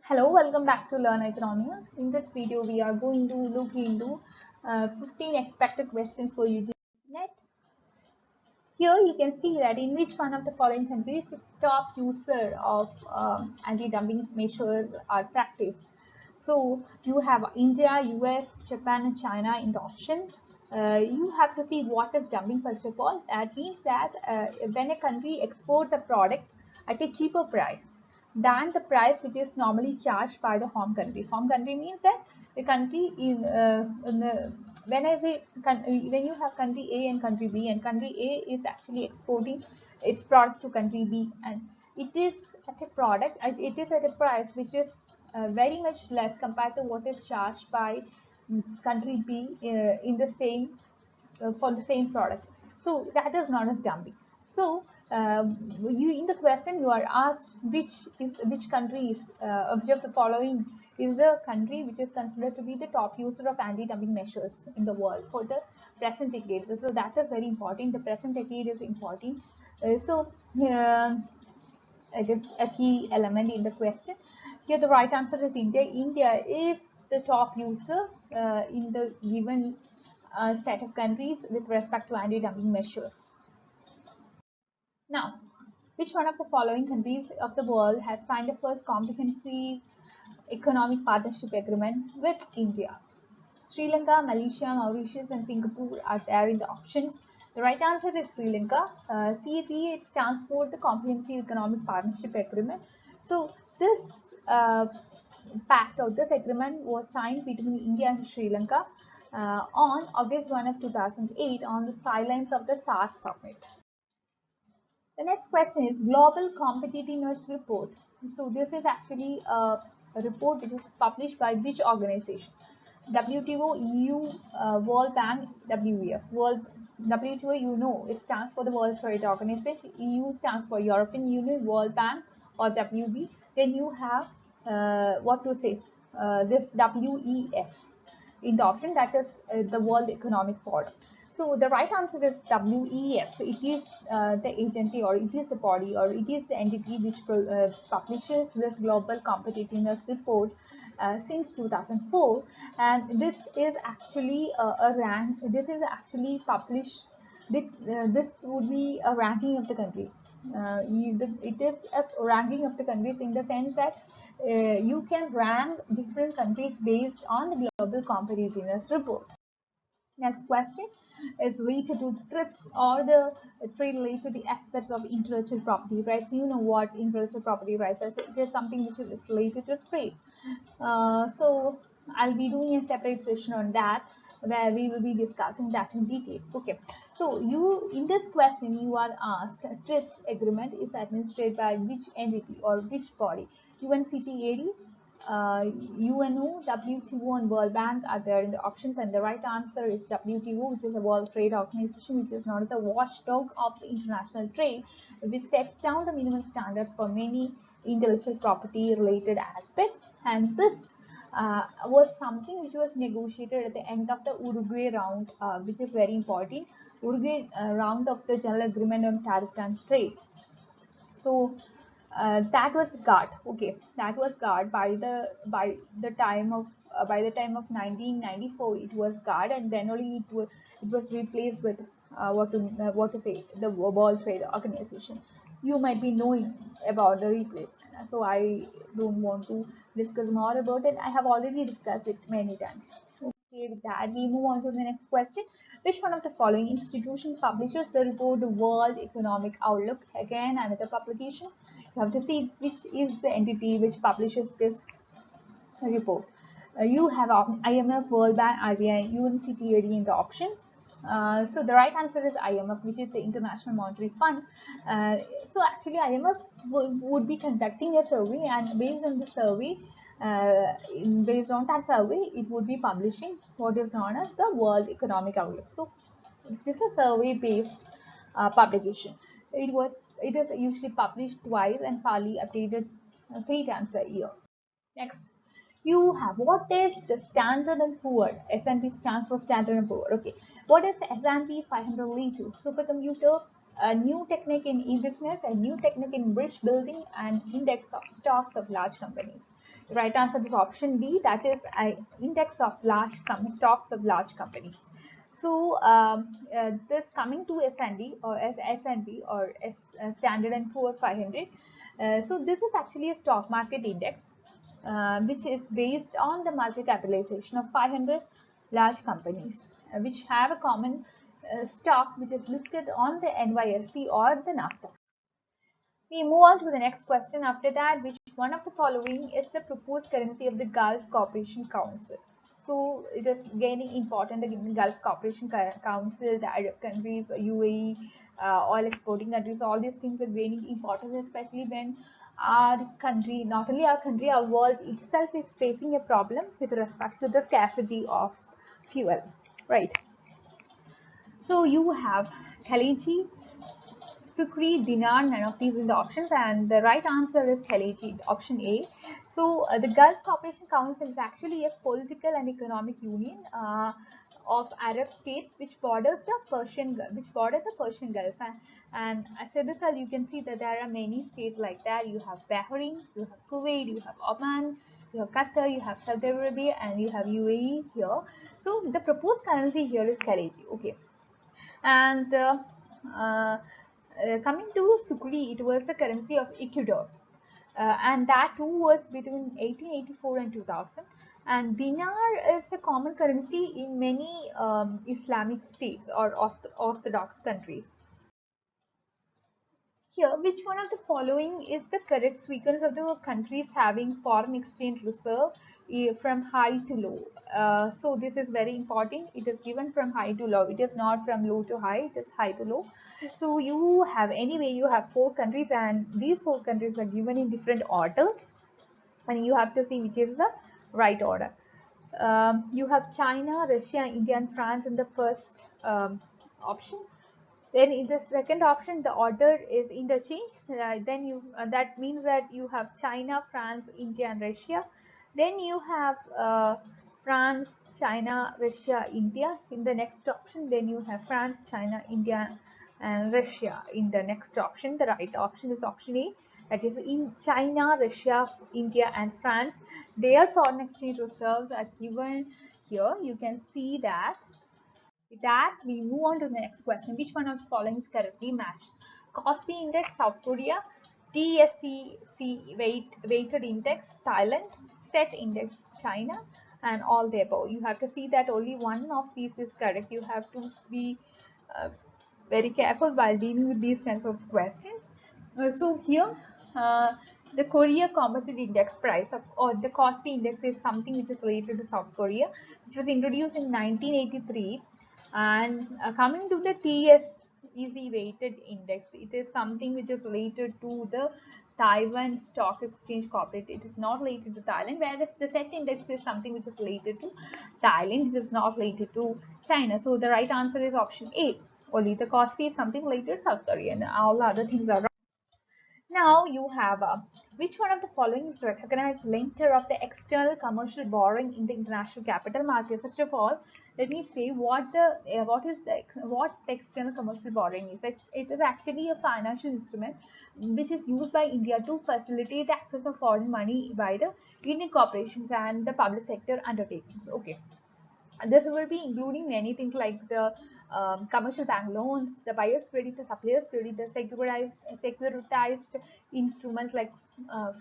Hello, welcome back to Learn Economia. In this video, we are going to look into 15 expected questions for UGC NET. Here you can see that in which one of the following countries is top user of anti-dumping measures are practiced. So you have India, US, Japan and China in the option. You have to see what is dumping first of all. That means that when a country exports a product at a cheaper price than the price which is normally charged by the home country. Home country means that the country in the, when I say when you have country A and country B, and country A is actually exporting its product to country B, and it is at a product, it is at a price which is very much less compared to what is charged by country B in the same for the same product. So that is known as dumping. So you in the question you are asked which country is which of the following is the country which is considered to be the top user of anti-dumping measures in the world for the present decade. So that is very important. The present decade is important. It is a key element in the question. Here the right answer is India. India is the top user in the given set of countries with respect to anti-dumping measures. Now, which one of the following countries of the world has signed the first comprehensive economic partnership agreement with India? Sri Lanka, Malaysia, Mauritius and Singapore are there in the options. The right answer is Sri Lanka. CEP, it stands for the Comprehensive Economic Partnership Agreement. So this pact or this agreement was signed between India and Sri Lanka on August 1 of 2008 on the sidelines of the SARC summit. The next question is Global Competitiveness Report. So this is actually a report which is published by which organization? WTO, EU, World Bank, WEF. WTO, you know, it stands for the World Trade Organization. EU stands for European Union, World Bank or WB. Then you have this WEF in the option, that is the World Economic Forum. So the right answer is WEF. It is the agency, or it is the body, or it is the entity which publishes this Global Competitiveness Report since 2004, and this is actually a rank. This is actually published. This would be a ranking of the countries. It is a ranking of the countries in the sense that you can rank different countries based on the Global Competitiveness Report. Next question is related to the TRIPS, or the trade related to the aspects of intellectual property rights. You know what intellectual property rights is. It is something which is related to trade. So I'll be doing a separate session on that, where we will be discussing that in detail. Okay, so you in this question you are asked, TRIPS agreement is administered by which entity or which body? UNCTD, UNO, WTO and World Bank are there in the options, and the right answer is WTO, which is a World Trade Organization, which is known as the watchdog of the international trade, which sets down the minimum standards for many intellectual property related aspects. And this was something which was negotiated at the end of the Uruguay round, which is very important. Uruguay round of the General Agreement on Tariff and Trade. So that was GATT. Okay, that was GATT by the time of 1994. It was GATT, and then only it was replaced with the World Trade Organization. You might be knowing about the replacement, so I don't want to discuss more about it. I have already discussed it many times. Okay, with that we move on to the next question. Which one of the following institutions publishes the report The World Economic Outlook? Again, another publication. You have to see which is the entity which publishes this report. You have IMF, World Bank, RBI, UNCTD in the options. So the right answer is IMF, which is the International Monetary Fund. So actually IMF would be conducting a survey, and based on the survey, it would be publishing what is known as the World Economic Outlook. So this is a survey based publication. It is usually published twice and partly updated 3 times a year. Next, you have what is the Standard and Poor? S&P stands for Standard and Poor. Okay, what is the S&P 500 lead to? Supercomputer, a new technique in e-business, a new technique in bridge building, and index of stocks of large companies. The right answer is option D, that is an index of stocks of large companies. So this coming to S&D or S&P or Standard and Poor 500. So this is actually a stock market index which is based on the market capitalization of 500 large companies which have a common stock which is listed on the NYSE or the NASDAQ. We move on to the next question after that, which one of the following is the proposed currency of the Gulf Cooperation Council? So it is gaining important, the Gulf Cooperation Council, the Arab countries, UAE, oil exporting countries, all these things are gaining importance, especially when our country, not only our country, our world itself is facing a problem with respect to the scarcity of fuel, right? So you have Khaliji, Sukri, dinar, none of these in the options, and the right answer is Khaliji, option A. So the Gulf Cooperation Council is actually a political and economic union of Arab states which borders the Persian Gulf, and as a result, you can see that there are many states like that. You have Bahrain, you have Kuwait, you have Oman, you have Qatar, you have Saudi Arabia, and you have UAE here. So the proposed currency here is Khaliji. Okay, and coming to Sukri, it was the currency of Ecuador, and that too was between 1884 and 2000. And dinar is a common currency in many Islamic states or Orthodox countries. Here, which one of the following is the correct sequence of the countries having foreign exchange reserve from high to low? So this is very important. It is given from high to low. It is not from low to high. It is high to low. So you have, anyway, you have 4 countries, and these 4 countries are given in different orders, and you have to see which is the right order. You have China, Russia, India, and France in the first option. Then in the second option, the order is interchanged. Then you that means that you have China, France, India, and Russia. Then you have France, China, Russia, India in the next option. Then you have France, China, India, and Russia in the next option. The right option is option A. That is in China, Russia, India, and France. Their foreign exchange reserves are given here. You can see that. With that, we move on to the next question. Which one of the following is correctly matched? Kospi Index, South Korea. TSCC Weighted Index, Thailand. SET Index, China. And all the above. You have to see that only one of these is correct. You have to be very careful while dealing with these kinds of questions. So here, the Korea Composite Index price or the Kospi Index is something which is related to South Korea, which was introduced in 1983. And coming to the TSEC Weighted Index, it is something which is related to the Taiwan Stock Exchange Corporate. It is not related to Thailand, whereas the SET Index is something which is related to Thailand. It is not related to China. So the right answer is option A. Only the Kospi is something related to South Korea, and all other things are wrong. Now you have which one of the following is recognized lender of the external commercial borrowing in the international capital market? First of all, let me say what the external commercial borrowing is. It is actually a financial instrument which is used by India to facilitate the access of foreign money by the Indian corporations and the public sector undertakings. Okay. This will be including many things like the commercial bank loans, the buyer's credit, the supplier's credit, the securitized instruments like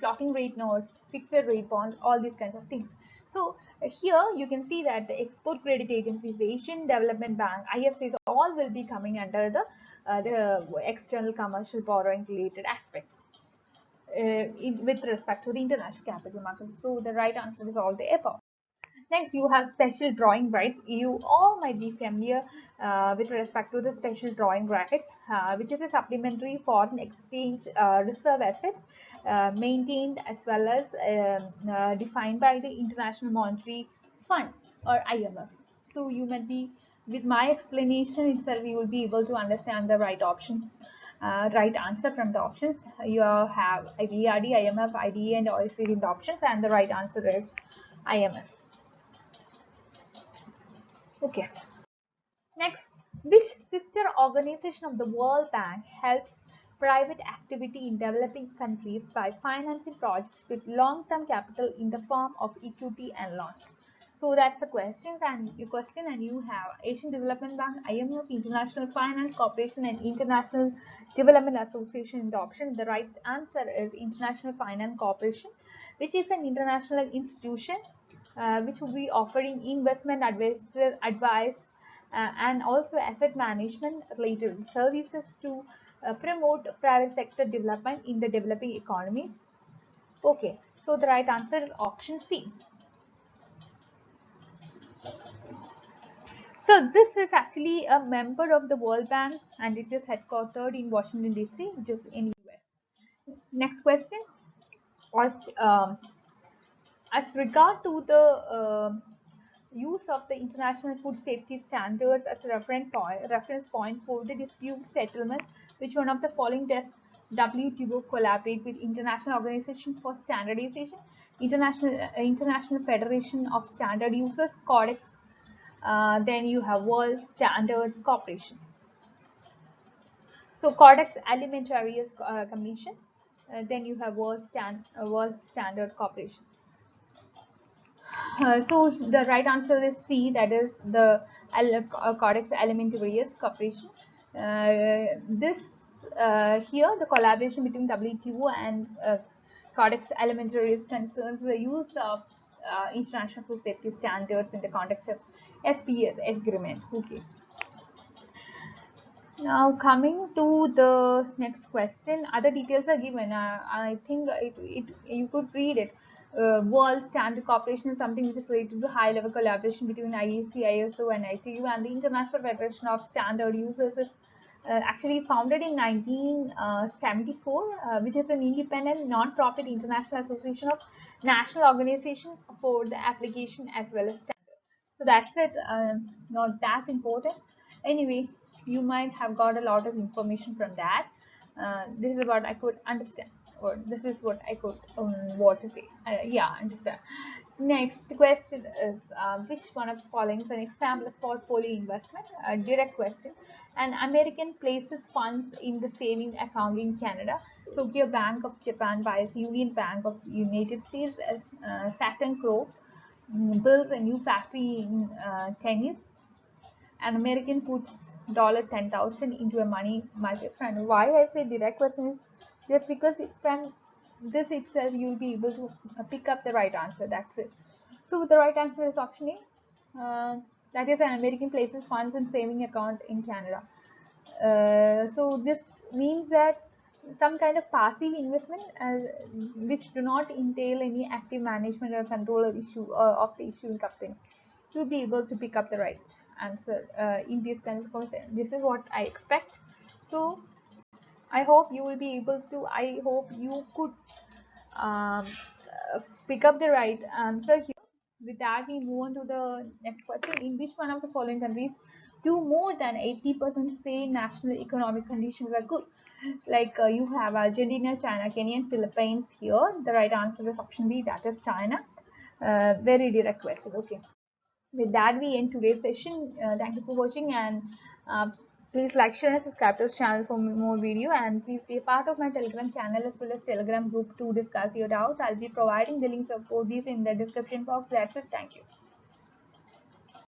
floating rate notes, fixed rate bonds, all these kinds of things. So here you can see that the export credit agencies, the Asian Development Bank, IFCs, all will be coming under the external commercial borrowing related aspects with respect to the international capital market. So the right answer is all the above. Next, you have special drawing rights. You all might be familiar with respect to the special drawing rights, which is a supplementary foreign exchange reserve assets maintained as well as defined by the International Monetary Fund or IMF. So you might be, with my explanation itself, you will be able to understand the right options. Right answer from the options. You have IBRD, IMF, IDA, and OECD in the options, and the right answer is IMF. Okay. Next, Which sister organization of the World Bank helps private activity in developing countries by financing projects with long-term capital in the form of equity and loans? So that's the question, and you have Asian Development Bank, IMF, International Finance Corporation, and International Development Association in the option. The right answer is International Finance Corporation, which is an international institution which will be offering investment advice and also asset management related services to promote private sector development in the developing economies. Okay, so the right answer is option C. So this is actually a member of the World Bank, and it is headquartered in Washington DC, which is in US. Next question. As regard to the use of the international food safety standards as a reference point for the dispute settlements, which one of the following does WTO collaborate with International Organization for Standardization, International Federation of Standard Users, Codex, then you have World Standards Corporation. So Codex Alimentarius Commission, then you have World Standard Corporation. So the right answer is C, that is the Codex Alimentarius Corporation. Here the collaboration between WTO and Codex Alimentarius concerns the use of international food safety standards in the context of SPS agreement. Okay. Now coming to the next question, other details are given. I think you could read it. World Standard Corporation is something which is related to high-level collaboration between IEC, ISO, and ITU, and the International Federation of Standard Users is actually founded in 1974, which is an independent, non-profit international association of national organizations for the application as well as standard. So that's it. Not that important. Anyway, you might have got a lot of information from that. This is what I could understand, or this is what I could what to say. Yeah, understand. Next question is which one of the following is an example of portfolio investment? A direct question. An American places funds in the saving account in Canada. Tokyo Bank of Japan buys Union Bank of United States as Saturn Corp builds a new factory in Tennis. An American puts $10,000 into a money market fund. Why I say direct question is just because from this itself you'll be able to pick up the right answer. That's it. So the right answer is option A. That is, an American places funds in saving account in Canada. So this means that some kind of passive investment which do not entail any active management or control of the issuing company. To be able to pick up the right answer in this kind of concept. This is what I expect. So I hope you will be able to. I hope you could pick up the right answer here. With that, we move on to the next question. In which one of the following countries do more than 80% say national economic conditions are good? Like you have Argentina, China, Kenya, and Philippines here. The right answer is option B, that is China. Very direct question. Okay. With that, we end today's session. Thank you for watching, and please like, share, and subscribe to this channel for more video. And please be a part of my Telegram channel as well as Telegram group to discuss your doubts. I'll be providing the links of both these in the description box. That's it. Thank you.